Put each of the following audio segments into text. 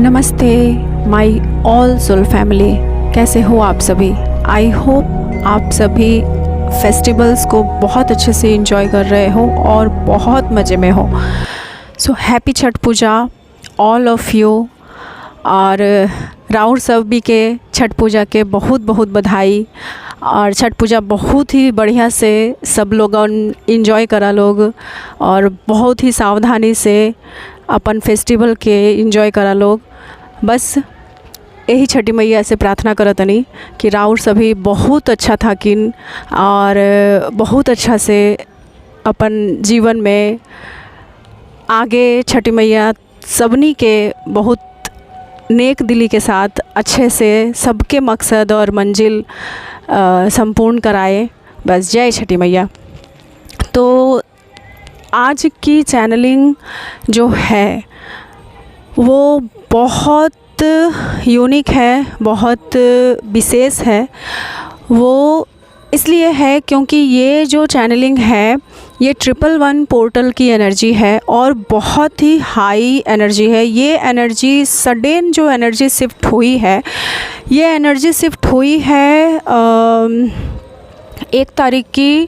नमस्ते my all soul family, कैसे हो आप सभी। आई होप आप सभी फेस्टिवल्स को बहुत अच्छे से एंजॉय कर रहे हो और बहुत मज़े में हो। So happy Chhath Puja all of you. और राउर सभी के छठ पूजा के बहुत बहुत बधाई। और छठ पूजा बहुत ही बढ़िया से सब लोग इन्जॉय करा लोग और बहुत ही सावधानी से अपन फेस्टिवल के एंजॉय करा लोग। बस यही छठी मैया से प्रार्थना करतनी कि राउर सभी बहुत अच्छा था किन और बहुत अच्छा से अपन जीवन में आगे छठी मैया सबनी के बहुत नेक दिली के साथ अच्छे से सबके मकसद और मंजिल संपूर्ण कराए। बस जय छठी मैया। तो आज की चैनलिंग जो है वो बहुत यूनिक है, बहुत विशेष है। वो इसलिए है क्योंकि ये जो चैनलिंग है ये 111 पोर्टल की एनर्जी है और बहुत ही हाई एनर्जी है। ये एनर्जी सडन जो एनर्जी शिफ्ट हुई है, ये एनर्जी शिफ्ट हुई है 1 तारीख की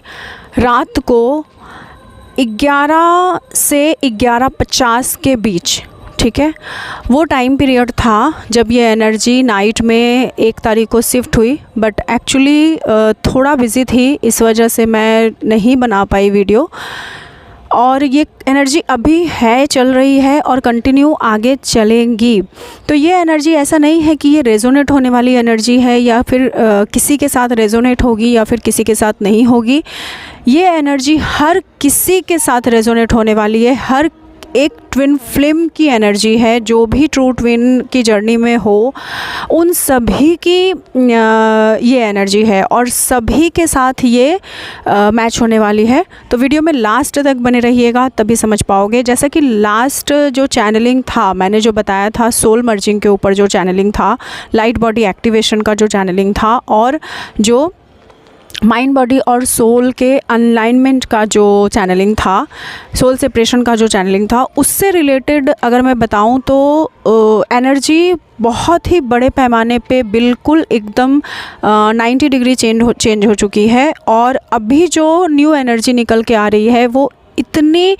रात को 11 से 11:50 के बीच। ठीक है, वो टाइम पीरियड था जब ये एनर्जी नाइट में 1 तारीख को शिफ्ट हुई। बट एक्चुअली थोड़ा बिज़ी थी, इस वजह से मैं नहीं बना पाई वीडियो। और ये एनर्जी अभी है, चल रही है और कंटिन्यू आगे चलेंगी। तो ये एनर्जी ऐसा नहीं है कि ये रेजोनेट होने वाली एनर्जी है या फिर किसी के साथ रेजोनेट होगी या फिर किसी के साथ नहीं होगी। ये एनर्जी हर किसी के साथ रेजोनेट होने वाली है। हर एक ट्विन फ्लेम की एनर्जी है। जो भी ट्रू ट्विन की जर्नी में हो उन सभी की ये एनर्जी है और सभी के साथ ये मैच होने वाली है। तो वीडियो में लास्ट तक बने रहिएगा तभी समझ पाओगे। जैसा कि लास्ट जो चैनलिंग था, मैंने जो बताया था सोल मर्जिंग के ऊपर जो चैनलिंग था, लाइट बॉडी एक्टिवेशन का जो चैनलिंग था और जो माइंड बॉडी और सोल के अनलाइनमेंट का जो चैनलिंग था, सोल सेपरेशन का जो चैनलिंग था, उससे रिलेटेड अगर मैं बताऊं तो एनर्जी बहुत ही बड़े पैमाने पे बिल्कुल एकदम 90 डिग्री चेंज हो चुकी है। और अभी जो न्यू एनर्जी निकल के आ रही है वो इतनी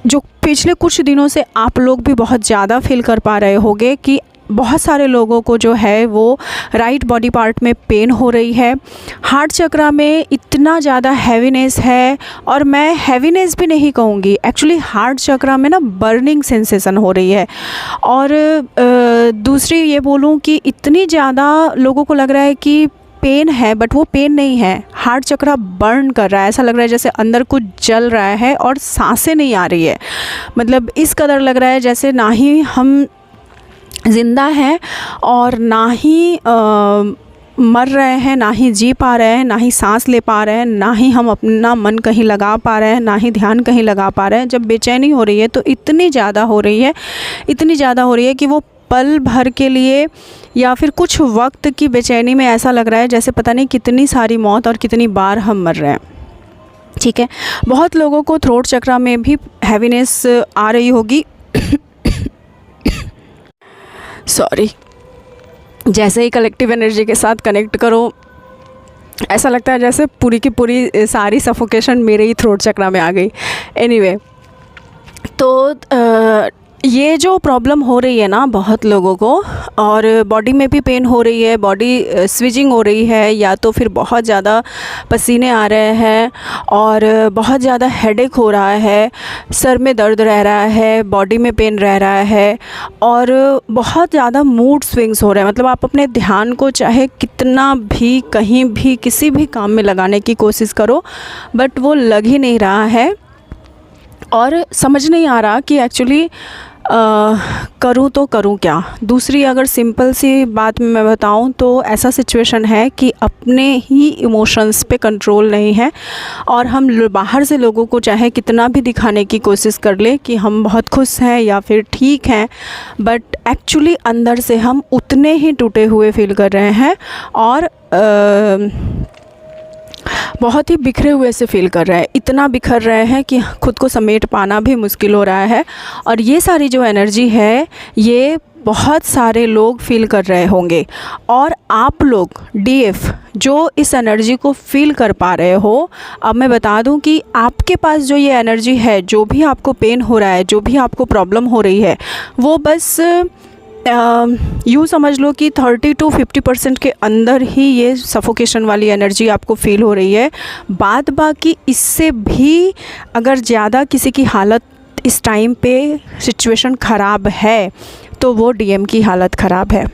जो पिछले कुछ दिनों से आप लोग भी बहुत ज़्यादा फील कर पा रहे होंगे कि बहुत सारे लोगों को जो है वो राइट बॉडी पार्ट में पेन हो रही है। हार्ट चक्रा में इतना ज़्यादा हैवीनेस है और मैं हैवीनेस भी नहीं कहूँगी, एक्चुअली हार्ट चक्रा में ना बर्निंग सेंसेशन हो रही है। और दूसरी ये बोलूँ कि इतनी ज़्यादा लोगों को लग रहा है कि पेन है, बट वो पेन नहीं है। हार्ट चक्रा बर्न कर रहा है, ऐसा लग रहा है जैसे अंदर कुछ जल रहा है और सांसें नहीं आ रही है। मतलब इस कदर लग रहा है जैसे ना ही हम ज़िंदा हैं और ना ही मर रहे हैं, ना ही जी पा रहे हैं, ना ही सांस ले पा रहे हैं, ना ही हम अपना मन कहीं लगा पा रहे हैं, ना ही ध्यान कहीं लगा पा रहे हैं। जब बेचैनी हो रही है तो इतनी ज़्यादा हो रही है, इतनी ज़्यादा हो रही है कि वो पल भर के लिए या फिर कुछ वक्त की बेचैनी में ऐसा लग रहा है जैसे पता नहीं कितनी सारी मौत और कितनी बार हम मर रहे हैं। ठीक है, बहुत लोगों को थ्रोट चक्रा में भी हैवीनेस आ रही होगी। सॉरी, जैसे ही कलेक्टिव एनर्जी के साथ कनेक्ट करो ऐसा लगता है जैसे पूरी की पूरी सारी सफोकेशन मेरे ही थ्रोट चक्रा में आ गई। एनीवे, तो ये जो प्रॉब्लम हो रही है ना बहुत लोगों को, और बॉडी में भी पेन हो रही है, बॉडी स्विचिंग हो रही है, या तो फिर बहुत ज़्यादा पसीने आ रहे हैं और बहुत ज़्यादा हेडेक हो रहा है, सर में दर्द रह रहा है, बॉडी में पेन रह रहा है और बहुत ज़्यादा मूड स्विंग्स हो रहे हैं। मतलब आप अपने ध्यान को चाहे कितना भी कहीं भी किसी भी काम में लगाने की कोशिश करो बट वो लग ही नहीं रहा है और समझ नहीं आ रहा कि एक्चुअली करूँ तो करूँ क्या। दूसरी अगर सिंपल सी बात मैं बताऊँ तो ऐसा सिचुएशन है कि अपने ही इमोशंस पे कंट्रोल नहीं है और हम बाहर से लोगों को चाहे कितना भी दिखाने की कोशिश कर ले कि हम बहुत खुश हैं या फिर ठीक हैं, बट एक्चुअली अंदर से हम उतने ही टूटे हुए फील कर रहे हैं। और बहुत ही बिखरे हुए से फील कर रहे हैं, इतना बिखर रहे हैं कि खुद को समेट पाना भी मुश्किल हो रहा है। और ये सारी जो एनर्जी है ये बहुत सारे लोग फील कर रहे होंगे। और आप लोग डीएफ जो इस एनर्जी को फील कर पा रहे हो, अब मैं बता दूं कि आपके पास जो ये एनर्जी है, जो भी आपको पेन हो रहा है, जो भी आपको प्रॉब्लम हो रही है, वो बस यूँ समझ लो कि 30 to 50% के अंदर ही ये सफोकेशन वाली एनर्जी आपको फील हो रही है। बाद बाकी इससे भी अगर ज़्यादा किसी की हालत इस टाइम पे सिचुएशन ख़राब है तो वो डीएम की हालत ख़राब है।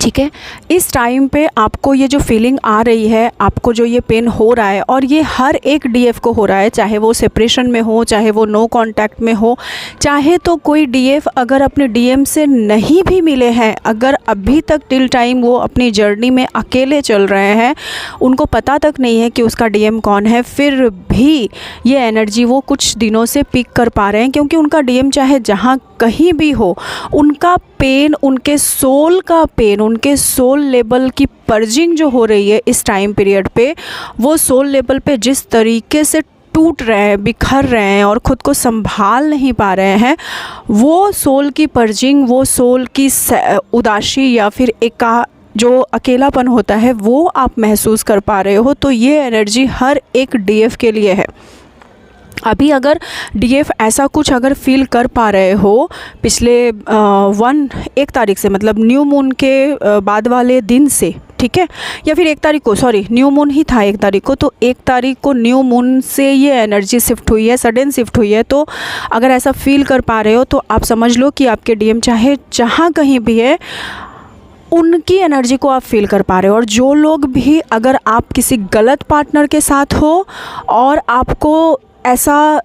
ठीक है, इस टाइम पे आपको ये जो फीलिंग आ रही है, आपको जो ये पेन हो रहा है, और ये हर एक डीएफ को हो रहा है, चाहे वो सेपरेशन में हो, चाहे वो नो कांटेक्ट में हो, चाहे तो कोई डीएफ अगर अपने डीएम से नहीं भी मिले हैं, अगर अभी तक टिल टाइम वो अपनी जर्नी में अकेले चल रहे हैं, उनको पता तक नहीं है कि उसका डीएम कौन है, फिर भी ये एनर्जी वो कुछ दिनों से पिक कर पा रहे हैं, क्योंकि उनका डीएम चाहे जहाँ कहीं भी हो, उनका पेन, उनके सोल का पेन, उनके सोल लेवल की पर्जिंग जो हो रही है इस टाइम पीरियड पे, वो सोल लेवल पे जिस तरीके से टूट रहे हैं, बिखर रहे हैं और ख़ुद को संभाल नहीं पा रहे हैं, वो सोल की पर्जिंग, वो सोल की उदासी या फिर जो अकेलापन होता है, वो आप महसूस कर पा रहे हो। तो ये एनर्जी हर एक डीएफ के लिए है। अभी अगर डीएफ ऐसा कुछ अगर फील कर पा रहे हो पिछले 1 तारीख से, मतलब न्यू मून के बाद वाले दिन से, ठीक है, या फिर 1 तारीख को, सॉरी न्यू मून ही था 1 तारीख को, तो 1 तारीख को न्यू मून से ये एनर्जी शिफ्ट हुई है, सडन शिफ्ट हुई है। तो अगर ऐसा फील कर पा रहे हो तो आप समझ लो कि आपके डीएम चाहे जहाँ कहीं भी है, उनकी एनर्जी को आप फील कर पा रहे हो। और जो लोग भी, अगर आप किसी गलत पार्टनर के साथ हो और आपको ऐसा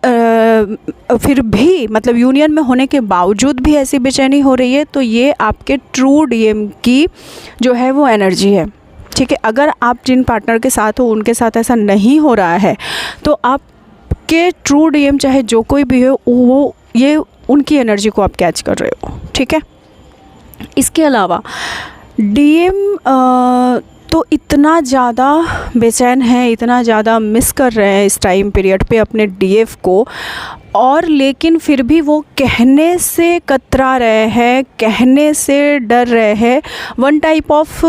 फिर भी, मतलब यूनियन में होने के बावजूद भी ऐसी बेचैनी हो रही है, तो ये आपके ट्रू डीएम की जो है वो एनर्जी है। ठीक है, अगर आप जिन पार्टनर के साथ हो उनके साथ ऐसा नहीं हो रहा है, तो आपके ट्रू डीएम चाहे जो कोई भी हो, वो ये उनकी एनर्जी को आप कैच कर रहे हो। ठीक है, इसके अलावा डीएम तो इतना ज़्यादा बेचैन है, इतना ज़्यादा मिस कर रहे हैं इस टाइम पीरियड पे अपने डीएफ को, और लेकिन फिर भी वो कहने से कतरा रहे हैं, कहने से डर रहे हैं। वन टाइप ऑफ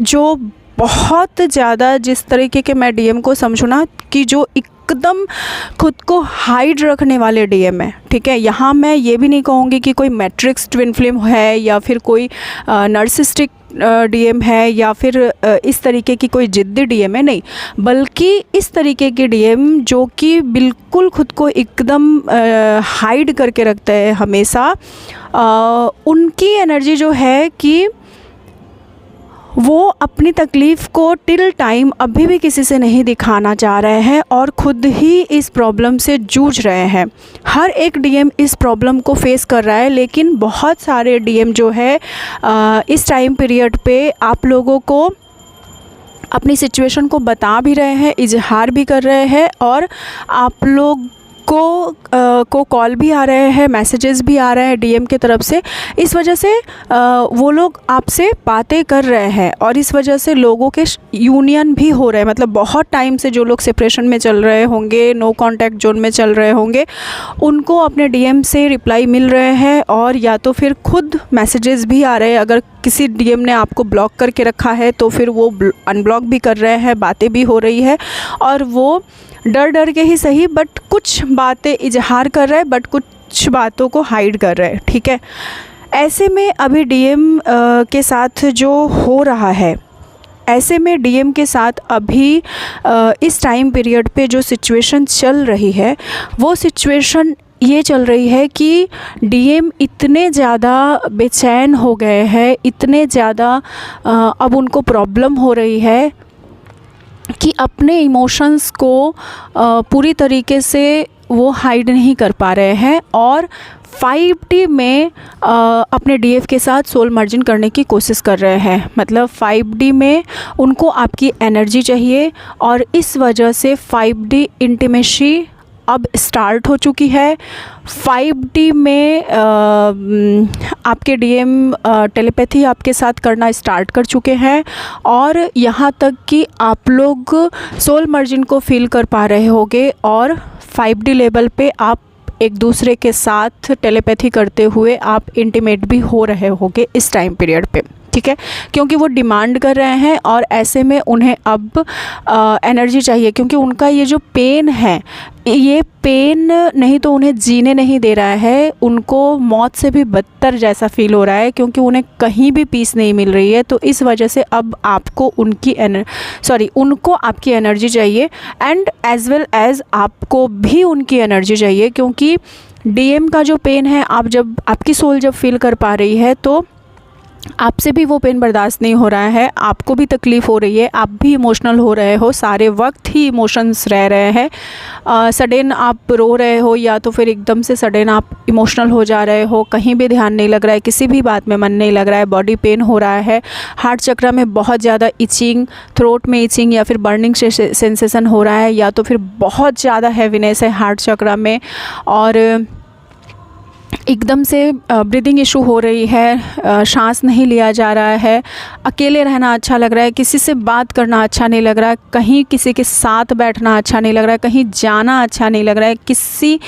जो बहुत ज़्यादा, जिस तरीके के मैं डीएम को समझूँ ना, कि जो एकदम खुद को हाइड रखने वाले डीएम है। ठीक है, यहाँ मैं ये भी नहीं कहूँगी कि कोई मैट्रिक्स ट्विन फ्लेम है या फिर कोई नार्सिसिस्टिक डीएम है या फिर इस तरीके की कोई जिद्दी डीएम है, नहीं, बल्कि इस तरीके के डीएम जो कि बिल्कुल खुद को एकदम हाइड करके रखते हैं हमेशा। उनकी एनर्जी जो है कि वो अपनी तकलीफ़ को टिल टाइम अभी भी किसी से नहीं दिखाना चाह रहे हैं और ख़ुद ही इस प्रॉब्लम से जूझ रहे हैं। हर एक डीएम इस प्रॉब्लम को फेस कर रहा है, लेकिन बहुत सारे डीएम जो है इस टाइम पीरियड पे आप लोगों को अपनी सिचुएशन को बता भी रहे हैं, इजहार भी कर रहे हैं, और आप लोग को कॉल भी आ रहे हैं, मैसेजेस भी आ रहे हैं डीएम की तरफ से। इस वजह से वो लोग आपसे बातें कर रहे हैं और इस वजह से लोगों के यूनियन भी हो रहे हैं। मतलब बहुत टाइम से जो लोग सेपरेशन में चल रहे होंगे, नो कांटेक्ट जोन में चल रहे होंगे, उनको अपने डीएम से रिप्लाई मिल रहे हैं, और या तो फिर खुद मैसेजेस भी आ रहे हैं। अगर किसी डीएम ने आपको ब्लॉक करके रखा है तो फिर वो अनब्लॉक भी कर रहे हैं, बातें भी हो रही है, और वो डर डर के ही सही बट कुछ बातें इजहार कर रहे हैं, बट कुछ बातों को हाइड कर रहे हैं। ठीक है, ऐसे में अभी डीएम के साथ जो हो रहा है, ऐसे में डीएम के साथ अभी इस टाइम पीरियड पे जो सिचुएशन चल रही है, वो सिचुएशन ये चल रही है कि डीएम इतने ज़्यादा बेचैन हो गए हैं, इतने ज़्यादा अब उनको प्रॉब्लम हो रही है कि अपने इमोशंस को पूरी तरीके से वो हाइड नहीं कर पा रहे हैं, और 5D में अपने डीएफ के साथ सोल मर्जिंग करने की कोशिश कर रहे हैं। मतलब 5D में उनको आपकी एनर्जी चाहिए, और इस वजह से 5D इंटीमेसी अब स्टार्ट हो चुकी है। 5D में आपके डीएम टेलीपैथी आपके साथ करना स्टार्ट कर चुके हैं और यहाँ तक कि आप लोग सोल मर्जिन को फील कर पा रहे होगे और 5D लेवल पे आप एक दूसरे के साथ टेलीपैथी करते हुए आप इंटीमेट भी हो रहे होगे इस टाइम पीरियड पे, ठीक है, क्योंकि वो डिमांड कर रहे हैं और ऐसे में उन्हें अब एनर्जी चाहिए, क्योंकि उनका ये जो पेन है, ये पेन नहीं तो उन्हें जीने नहीं दे रहा है, उनको मौत से भी बदतर जैसा फील हो रहा है, क्योंकि उन्हें कहीं भी पीस नहीं मिल रही है। तो इस वजह से अब आपको उनको आपकी एनर्जी चाहिए एंड एज वेल एज आपको भी उनकी एनर्जी चाहिए, क्योंकि डीएम का जो पेन है, आप जब आपकी सोल जब फील कर पा रही है तो आपसे भी वो पेन बर्दाश्त नहीं हो रहा है, आपको भी तकलीफ़ हो रही है, आप भी इमोशनल हो रहे हो, सारे वक्त ही इमोशंस रह रहे हैं। सडन आप रो रहे हो या तो फिर एकदम से सडन आप इमोशनल हो जा रहे हो, कहीं भी ध्यान नहीं लग रहा है, किसी भी बात में मन नहीं लग रहा है, बॉडी पेन हो रहा है, हार्ट चक्र में बहुत ज़्यादा इचिंग, थ्रोट में इचिंग या फिर बर्निंग सेंसेशन हो रहा है, या तो फिर बहुत ज़्यादा हैवीनेस है हार्ट चक्र में और एकदम से ब्रीदिंग इशू हो रही है, सांस नहीं लिया जा रहा है, अकेले रहना अच्छा लग रहा है, किसी से बात करना अच्छा नहीं लग रहा है, कहीं किसी के साथ बैठना अच्छा नहीं लग रहा है, कहीं जाना अच्छा नहीं लग रहा है,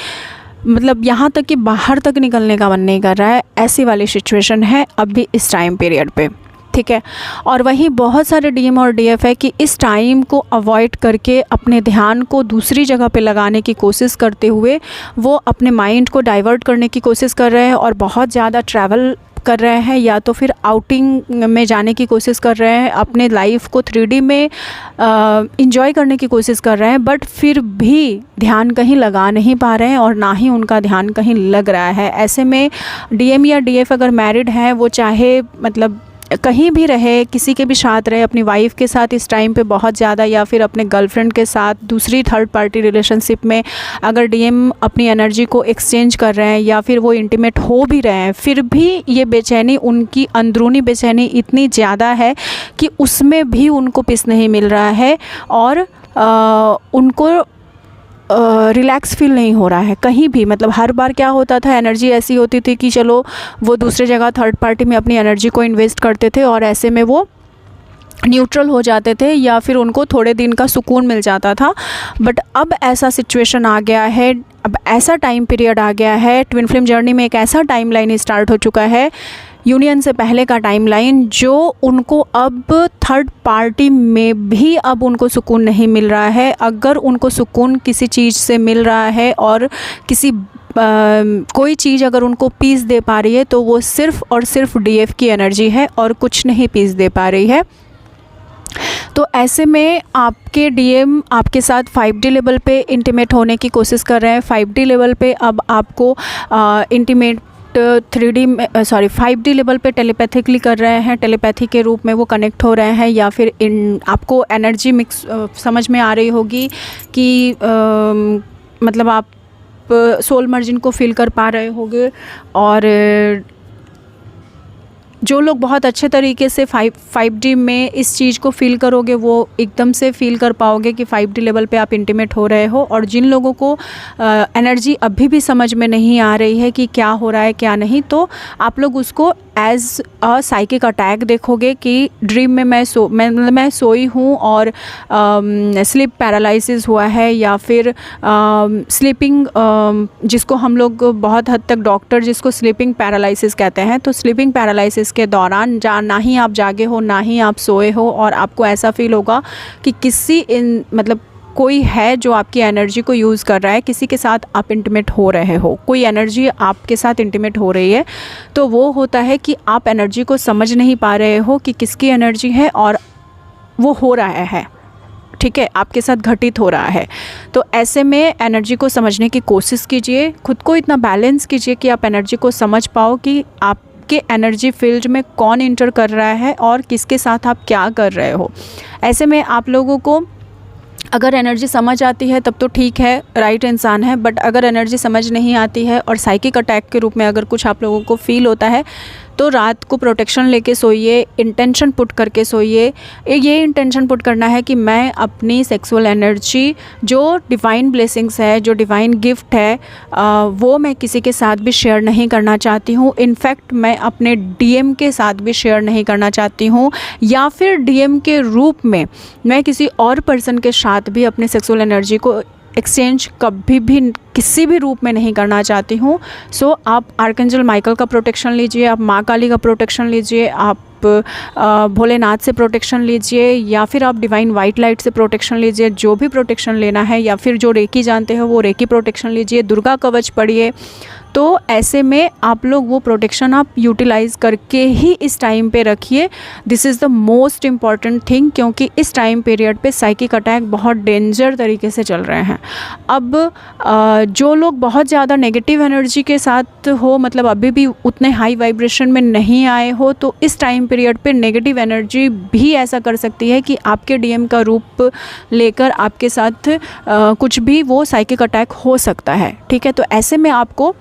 मतलब यहाँ तक कि बाहर तक निकलने का मन नहीं कर रहा है। ऐसी वाली सिचुएशन है अभी इस टाइम पीरियड पे, ठीक है। और वहीं बहुत सारे डीएम और डीएफ है कि इस टाइम को अवॉइड करके अपने ध्यान को दूसरी जगह पे लगाने की कोशिश करते हुए वो अपने माइंड को डाइवर्ट करने की कोशिश कर रहे हैं और बहुत ज़्यादा ट्रैवल कर रहे हैं या तो फिर आउटिंग में जाने की कोशिश कर रहे हैं, अपने लाइफ को 3D में इंजॉय करने की कोशिश कर रहे हैं, बट फिर भी ध्यान कहीं लगा नहीं पा रहे हैं और ना ही उनका ध्यान कहीं लग रहा है। ऐसे में डीएम या डीएफ अगर मैरिड हैं, वो चाहे मतलब कहीं भी रहे, किसी के भी साथ रहे, अपनी वाइफ के साथ इस टाइम पे बहुत ज़्यादा या फिर अपने गर्लफ्रेंड के साथ दूसरी थर्ड पार्टी रिलेशनशिप में अगर डीएम अपनी एनर्जी को एक्सचेंज कर रहे हैं या फिर वो इंटीमेट हो भी रहे हैं, फिर भी ये बेचैनी, उनकी अंदरूनी बेचैनी इतनी ज़्यादा है कि उसमें भी उनको पीस नहीं मिल रहा है और उनको रिलैक्स फील नहीं हो रहा है कहीं भी। मतलब हर बार क्या होता था, एनर्जी ऐसी होती थी कि चलो वो दूसरे जगह थर्ड पार्टी में अपनी एनर्जी को इन्वेस्ट करते थे और ऐसे में वो न्यूट्रल हो जाते थे या फिर उनको थोड़े दिन का सुकून मिल जाता था। बट अब ऐसा सिचुएशन आ गया है, अब ऐसा टाइम पीरियड आ गया है, ट्विन फ्लेम जर्नी में एक ऐसा टाइम लाइन स्टार्ट हो चुका है, यूनियन से पहले का टाइमलाइन, जो उनको अब थर्ड पार्टी में भी अब उनको सुकून नहीं मिल रहा है। अगर उनको सुकून किसी चीज़ से मिल रहा है और कोई चीज़ अगर उनको पीस दे पा रही है तो वो सिर्फ़ और सिर्फ डीएफ की एनर्जी है और कुछ नहीं पीस दे पा रही है। तो ऐसे में आपके डीएम आपके साथ 5D लेवल पे इंटीमेट होने की कोशिश कर रहे हैं। 5D लेवल पे अब आपको इंटीमेट 5D लेवल पे टेलीपैथिकली कर रहे हैं, टेलीपैथी के रूप में वो कनेक्ट हो रहे हैं या फिर आपको एनर्जी मिक्स समझ में आ रही होगी कि मतलब आप सोल मर्जिन को फील कर पा रहे होंगे। और जो लोग बहुत अच्छे तरीके से 5D में इस चीज़ को फील करोगे, वो एकदम से फील कर पाओगे कि 5D लेवल पे आप इंटीमेट हो रहे हो। और जिन लोगों को एनर्जी अभी भी समझ में नहीं आ रही है कि क्या हो रहा है क्या नहीं, तो आप लोग उसको एज अ साइकिक अटैक देखोगे कि ड्रीम में मैं सोई हूँ और स्लीप पैरालिसिस हुआ है या फिर स्लीपिंग, जिसको हम लोग बहुत हद तक डॉक्टर जिसको स्लीपिंग पैरालिसिस कहते हैं, तो स्लीपिंग पैरालिसिस के दौरान ना ही आप जागे हो ना ही आप सोए हो और आपको ऐसा फील होगा कि मतलब कोई है जो आपकी एनर्जी को यूज़ कर रहा है, किसी के साथ आप इंटीमेट हो रहे हो, कोई एनर्जी आपके साथ इंटीमेट हो रही है। तो वो होता है कि आप एनर्जी को समझ नहीं पा रहे हो कि किसकी एनर्जी है और वो हो रहा है, ठीक है, आपके साथ घटित हो रहा है। तो ऐसे में एनर्जी को समझने की कोशिश कीजिए, खुद को इतना बैलेंस कीजिए कि आप एनर्जी को समझ पाओ कि आपके एनर्जी फील्ड में कौन इंटर कर रहा है और किसके साथ आप क्या कर रहे हो। ऐसे में आप लोगों को अगर एनर्जी समझ आती है तब तो ठीक है, राइट इंसान है, बट अगर एनर्जी समझ नहीं आती है और साइकिक अटैक के रूप में अगर कुछ आप लोगों को फील होता है तो रात को प्रोटेक्शन लेके सोइए, इंटेंशन पुट करके सोइए। ये इंटेंशन पुट करना है कि मैं अपनी सेक्सुअल एनर्जी, जो डिवाइन ब्लेसिंग्स है, जो डिवाइन गिफ्ट है, वो मैं किसी के साथ भी शेयर नहीं करना चाहती हूँ। इनफैक्ट मैं अपने डीएम के साथ भी शेयर नहीं करना चाहती हूँ, या फिर डीएम के रूप में मैं किसी और पर्सन के साथ भी अपने सेक्सुअल एनर्जी को एक्सचेंज कभी भी किसी भी रूप में नहीं करना चाहती हूँ। सो आप आर्कएंजल माइकल का प्रोटेक्शन लीजिए, आप माँ काली का प्रोटेक्शन लीजिए, आप भोलेनाथ से प्रोटेक्शन लीजिए, या फिर आप डिवाइन वाइट लाइट से प्रोटेक्शन लीजिए, जो भी प्रोटेक्शन लेना है, या फिर जो रेकी जानते हैं वो रेकी प्रोटेक्शन लीजिए, दुर्गा कवच पढ़िए। तो ऐसे में आप लोग वो प्रोटेक्शन आप यूटिलाइज़ करके ही इस टाइम पे रखिए। This is the most important thing, क्योंकि इस टाइम पीरियड पे साइकिक अटैक बहुत डेंजर तरीके से चल रहे हैं। अब जो लोग बहुत ज़्यादा नेगेटिव एनर्जी के साथ हो, मतलब अभी भी उतने हाई वाइब्रेशन में नहीं आए हो, तो इस टाइम पीरियड पे नेगेटिव एनर्जी भी ऐसा कर सकती है कि आपके डीएम का रूप लेकर आपके साथ कुछ भी वो साइकिक अटैक हो सकता है। ठीक है, तो ऐसे में आपको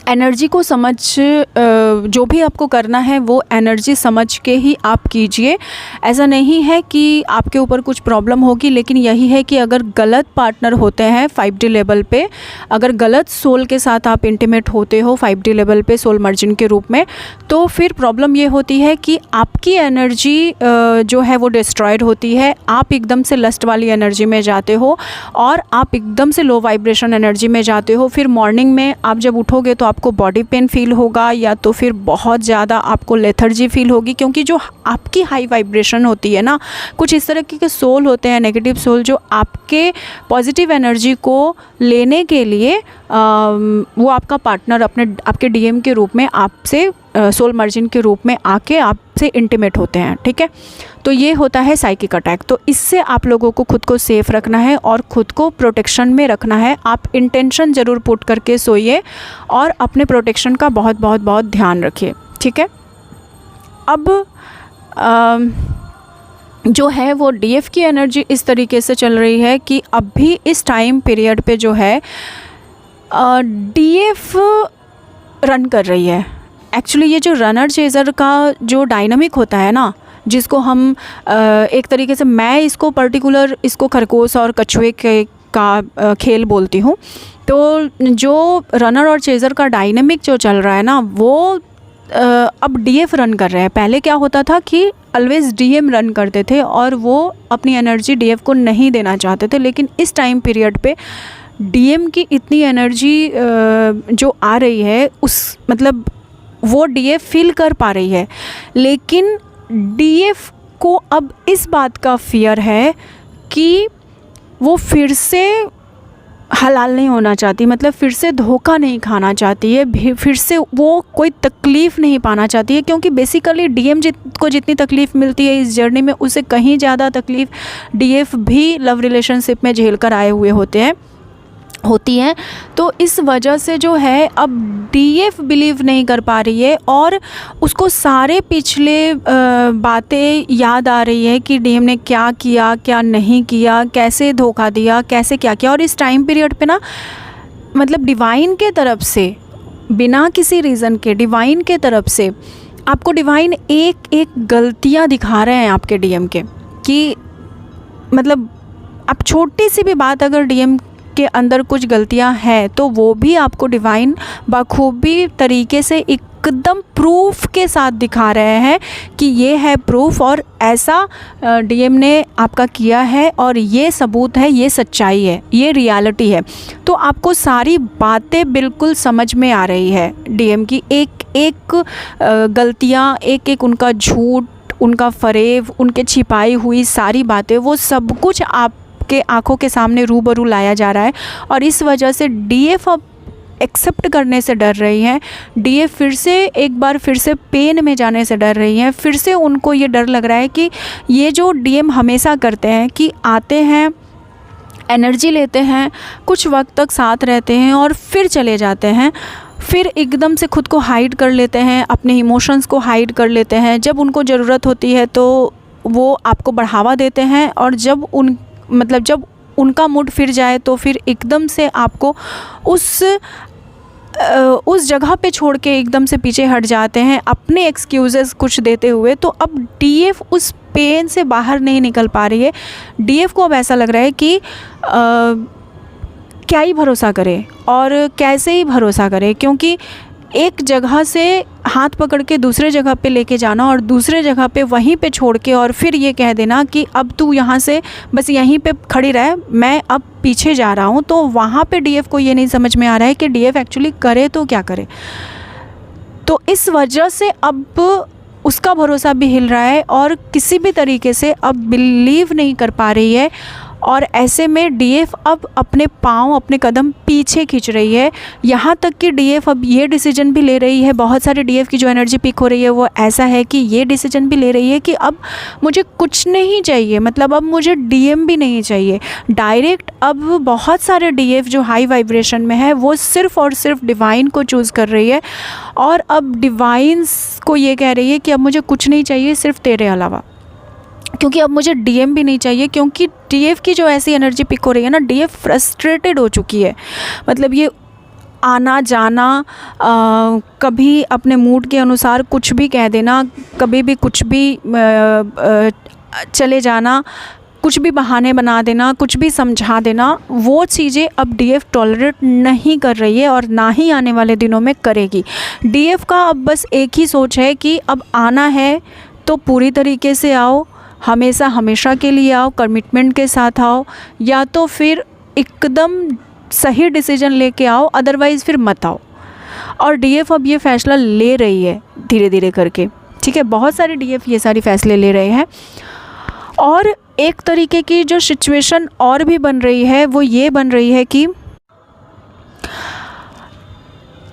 एनर्जी को समझ, जो भी आपको करना है वो एनर्जी समझ के ही आप कीजिए। ऐसा नहीं है कि आपके ऊपर कुछ प्रॉब्लम होगी, लेकिन यही है कि अगर गलत पार्टनर होते हैं 5D लेवल पे, अगर गलत सोल के साथ आप इंटीमेट होते हो 5D लेवल पे सोल मर्जन के रूप में, तो फिर प्रॉब्लम ये होती है कि आपकी एनर्जी जो है वो डिस्ट्रॉयड होती है। आप एकदम से लस्ट वाली एनर्जी में जाते हो और आप एकदम से लो वाइब्रेशन एनर्जी में जाते हो। फिर मॉर्निंग में आप जब उठोगे तो आपको बॉडी पेन फील होगा, या तो फिर बहुत ज़्यादा आपको लेथर्जी फील होगी, क्योंकि जो आपकी हाई वाइब्रेशन होती है ना, कुछ इस तरह के सोल होते हैं, नेगेटिव सोल, जो आपके पॉजिटिव एनर्जी को लेने के लिए वो आपका पार्टनर आपके डीएम के रूप में आपसे सोल मर्जिन के रूप में आके आपसे इंटीमेट होते हैं। ठीक है, तो ये होता है साइकिक अटैक। तो इससे आप लोगों को खुद को सेफ़ रखना है और ख़ुद को प्रोटेक्शन में रखना है। आप इंटेंशन ज़रूर पुट करके सोइए और अपने प्रोटेक्शन का बहुत बहुत बहुत ध्यान रखिए। ठीक है, अब जो है वो डीएफ की एनर्जी इस तरीके से चल रही है कि अभी इस टाइम पीरियड पे जो है डीएफ रन कर रही है। एक्चुअली ये जो रनर चेज़र का जो डायनामिक होता है ना, जिसको हम एक तरीके से, मैं इसको पर्टिकुलर इसको खरगोश और कछुए का खेल बोलती हूँ। तो जो रनर और चेज़र का डायनामिक जो चल रहा है ना, वो अब डीएफ रन कर रहे हैं। पहले क्या होता था कि ऑलवेज़ डीएम रन करते थे और वो अपनी एनर्जी डीएफ को नहीं देना चाहते थे, लेकिन इस टाइम पीरियड पे डीएम की इतनी एनर्जी जो आ रही है, उस मतलब वो डीएफ फील कर पा रही है, लेकिन डीएफ को अब इस बात का फियर है कि वो फिर से हलाल नहीं होना चाहती, मतलब फिर से धोखा नहीं खाना चाहती है, फिर से वो कोई तकलीफ़ नहीं पाना चाहती है। क्योंकि बेसिकली डीएम को जितनी तकलीफ़ मिलती है इस जर्नी में, उससे कहीं ज़्यादा तकलीफ़ डीएफ भी लव रिलेशनशिप में झेल कर आए हुए होती हैं। तो इस वजह से जो है अब डीएफ बिलीव नहीं कर पा रही है और उसको सारे पिछले बातें याद आ रही है कि डीएम ने क्या किया, क्या नहीं किया, कैसे धोखा दिया, कैसे क्या किया। और इस टाइम पीरियड पे ना, मतलब डिवाइन के तरफ से, बिना किसी रीज़न के डिवाइन के तरफ से आपको डिवाइन एक एक गलतियाँ दिखा रहे हैं आपके डीएम के, कि मतलब आप छोटी सी भी बात अगर डीएम के अंदर कुछ गलतियां हैं तो वो भी आपको डिवाइन बखूबी तरीके से एकदम प्रूफ के साथ दिखा रहे हैं कि ये है प्रूफ और ऐसा डीएम ने आपका किया है और ये सबूत है, ये सच्चाई है, ये रियलिटी है। तो आपको सारी बातें बिल्कुल समझ में आ रही है डीएम की, एक एक गलतियां, एक एक उनका झूठ, उनका फरेब, उनके छिपाई हुई सारी बातें, वो सब कुछ आपके आंखों के सामने रूबरू लाया जा रहा है। और इस वजह से डीएफ अब एक्सेप्ट करने से डर रही हैं, डीएफ फिर से एक बार फिर से पेन में जाने से डर रही हैं। फिर से उनको ये डर लग रहा है कि ये जो डीएम हमेशा करते हैं कि आते हैं, एनर्जी लेते हैं, कुछ वक्त तक साथ रहते हैं और फिर चले जाते हैं, फिर एकदम से खुद को हाइड कर लेते हैं, अपने इमोशंस को हाइड कर लेते हैं। जब उनको ज़रूरत होती है तो वो आपको बढ़ावा देते हैं और जब जब उनका मूड फिर जाए तो फिर एकदम से आपको उस उस जगह पे छोड़ के एकदम से पीछे हट जाते हैं अपने एक्सक्यूज़ेस कुछ देते हुए। तो अब डीएफ उस पेन से बाहर नहीं निकल पा रही है। डीएफ को अब ऐसा लग रहा है कि क्या ही भरोसा करे और कैसे ही भरोसा करे, क्योंकि एक जगह से हाथ पकड़ के दूसरे जगह पे लेके जाना और दूसरे जगह पे वहीं पे छोड़ के और फिर ये कह देना कि अब तू यहाँ से बस यहीं पे खड़ी रह, मैं अब पीछे जा रहा हूँ। तो वहाँ पे डीएफ को ये नहीं समझ में आ रहा है कि डीएफ एक्चुअली करे तो क्या करे। तो इस वजह से अब उसका भरोसा भी हिल रहा है और किसी भी तरीके से अब बिलीव नहीं कर पा रही है। और ऐसे में डीएफ अब अपने पाँव, अपने कदम पीछे खींच रही है। यहाँ तक कि डीएफ अब ये डिसीजन भी ले रही है, बहुत सारे डीएफ की जो एनर्जी पिक हो रही है वो ऐसा है कि ये डिसीजन भी ले रही है कि अब मुझे कुछ नहीं चाहिए, मतलब अब मुझे डीएम भी नहीं चाहिए। डायरेक्ट अब बहुत सारे डीएफ जो हाई वाइब्रेशन में है वो सिर्फ़ और सिर्फ डिवाइन को चूज़ कर रही है और अब डिवाइंस को ये कह रही है कि अब मुझे कुछ नहीं चाहिए सिर्फ तेरे अलावा, क्योंकि अब मुझे डीएम भी नहीं चाहिए। क्योंकि डीएफ की जो ऐसी एनर्जी पिक हो रही है ना, डीएफ फ्रस्ट्रेटेड हो चुकी है। मतलब ये आना जाना, कभी अपने मूड के अनुसार कुछ भी कह देना, कभी भी कुछ भी चले जाना, कुछ भी बहाने बना देना, कुछ भी समझा देना, वो चीज़ें अब डीएफ टॉलरेट नहीं कर रही है और ना ही आने वाले दिनों में करेगी। डीएफ का अब बस एक ही सोच है कि अब आना है तो पूरी तरीके से आओ, हमेशा के लिए आओ, कमिटमेंट के साथ आओ, या तो फिर एकदम सही डिसीजन लेके आओ, अदरवाइज़ फिर मत आओ। और डीएफ अब ये फ़ैसला ले रही है धीरे धीरे करके, ठीक है। बहुत सारे डीएफ ये सारी फ़ैसले ले रहे हैं। और एक तरीके की जो सिचुएशन और भी बन रही है वो ये बन रही है कि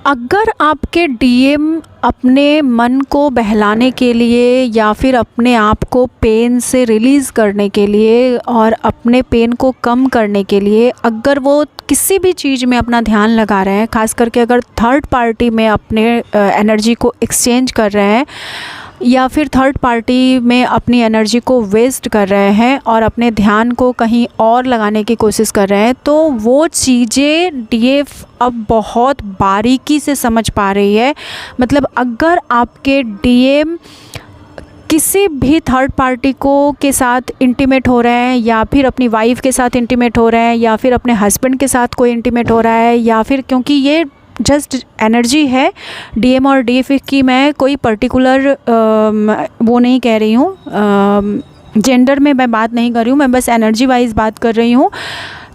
अगर आपके डीएम अपने मन को बहलाने के लिए या फिर अपने आप को पेन से रिलीज़ करने के लिए और अपने पेन को कम करने के लिए अगर वो किसी भी चीज़ में अपना ध्यान लगा रहे हैं, ख़ास करके अगर थर्ड पार्टी में अपने एनर्जी को एक्सचेंज कर रहे हैं या फिर थर्ड पार्टी में अपनी एनर्जी को वेस्ट कर रहे हैं और अपने ध्यान को कहीं और लगाने की कोशिश कर रहे हैं, तो वो चीज़ें डीएफ अब बहुत बारीकी से समझ पा रही है। मतलब अगर आपके डीएम किसी भी थर्ड पार्टी को के साथ इंटीमेट हो रहे हैं या फिर अपनी वाइफ के साथ इंटीमेट हो रहे हैं या फिर अपने हस्बैंड के साथ कोई इंटीमेट हो रहा है, या फिर क्योंकि ये जस्ट एनर्जी है डीएम और डीएफ की, मैं कोई पर्टिकुलर वो नहीं कह रही हूँ, जेंडर में मैं बात नहीं कर रही हूँ, मैं बस एनर्जी वाइज बात कर रही हूँ।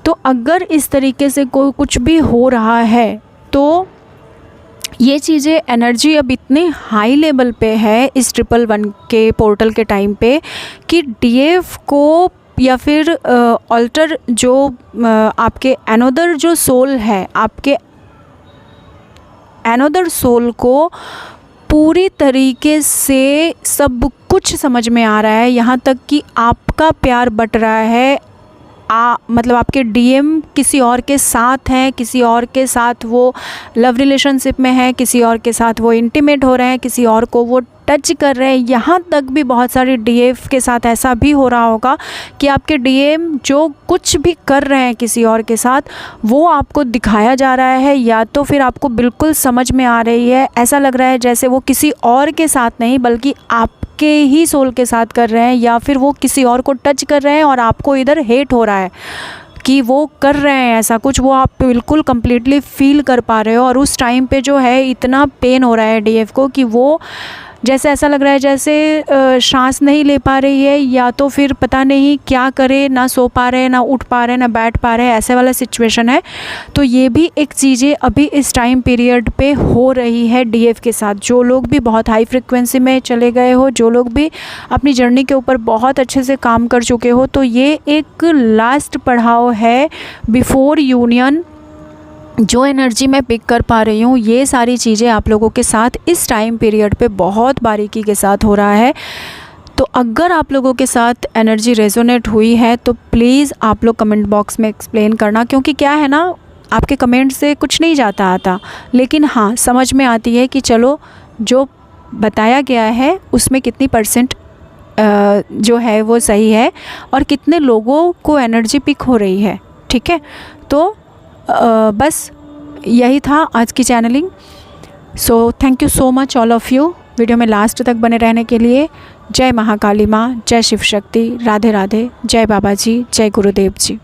तो अगर इस तरीके से कोई कुछ भी हो रहा है तो ये चीज़ें एनर्जी अब इतने हाई लेवल पे है इस 111 के पोर्टल के टाइम पे कि डीएफ को या फिर ऑल्टर जो आपके अनदर जो सोल है, आपके अनदर सोल को पूरी तरीके से सब कुछ समझ में आ रहा है। यहाँ तक कि आपका प्यार बट रहा है, मतलब आपके डीएम किसी और के साथ हैं, किसी और के साथ वो लव रिलेशनशिप में है, किसी और के साथ वो इंटीमेट हो रहे हैं, किसी और को वो टच कर रहे हैं। यहाँ तक भी बहुत सारे डीएफ के साथ ऐसा भी हो रहा होगा कि आपके डीएम जो कुछ भी कर रहे हैं किसी और के साथ वो आपको दिखाया जा रहा है, या तो फिर आपको बिल्कुल समझ में आ रही है। ऐसा लग रहा है जैसे वो किसी और के साथ नहीं बल्कि आपके ही सोल के साथ कर रहे हैं, या फिर वो किसी और को टच कर रहे हैं और आपको इधर हेट हो रहा है कि वो कर रहे हैं ऐसा कुछ, वो आप बिल्कुल कम्प्लीटली फील कर पा रहे हो। और उस टाइम पे जो है इतना पेन हो रहा है डीएफ को कि वो जैसे ऐसा लग रहा है जैसे सांस नहीं ले पा रही है, या तो फिर पता नहीं क्या करे, ना सो पा रहे, ना उठ पा रहे, ना बैठ पा रहे, ऐसे वाला सिचुएशन है। तो ये भी एक चीज़ें अभी इस टाइम पीरियड पे हो रही है डीएफ के साथ। जो लोग भी बहुत हाई फ्रिक्वेंसी में चले गए हो, जो लोग भी अपनी जर्नी के ऊपर बहुत अच्छे से काम कर चुके हो, तो ये एक लास्ट पड़ाव है बिफोर यूनियन। जो एनर्जी मैं पिक कर पा रही हूँ, ये सारी चीज़ें आप लोगों के साथ इस टाइम पीरियड पे बहुत बारीकी के साथ हो रहा है। तो अगर आप लोगों के साथ एनर्जी रेजोनेट हुई है तो प्लीज़ आप लोग कमेंट बॉक्स में एक्सप्लेन करना, क्योंकि क्या है ना, आपके कमेंट से कुछ नहीं जाता आता, लेकिन हाँ समझ में आती है कि चलो जो बताया गया है उसमें कितनी परसेंट जो है वो सही है और कितने लोगों को एनर्जी पिक हो रही है। ठीक है, तो बस यही था आज की channelling. So thank you so much all of you video में लास्ट तक बने रहने के लिए। जय महाकाली माँ, जय शिव शक्ति, राधे राधे, जय बाबा जी, जय गुरुदेव जी।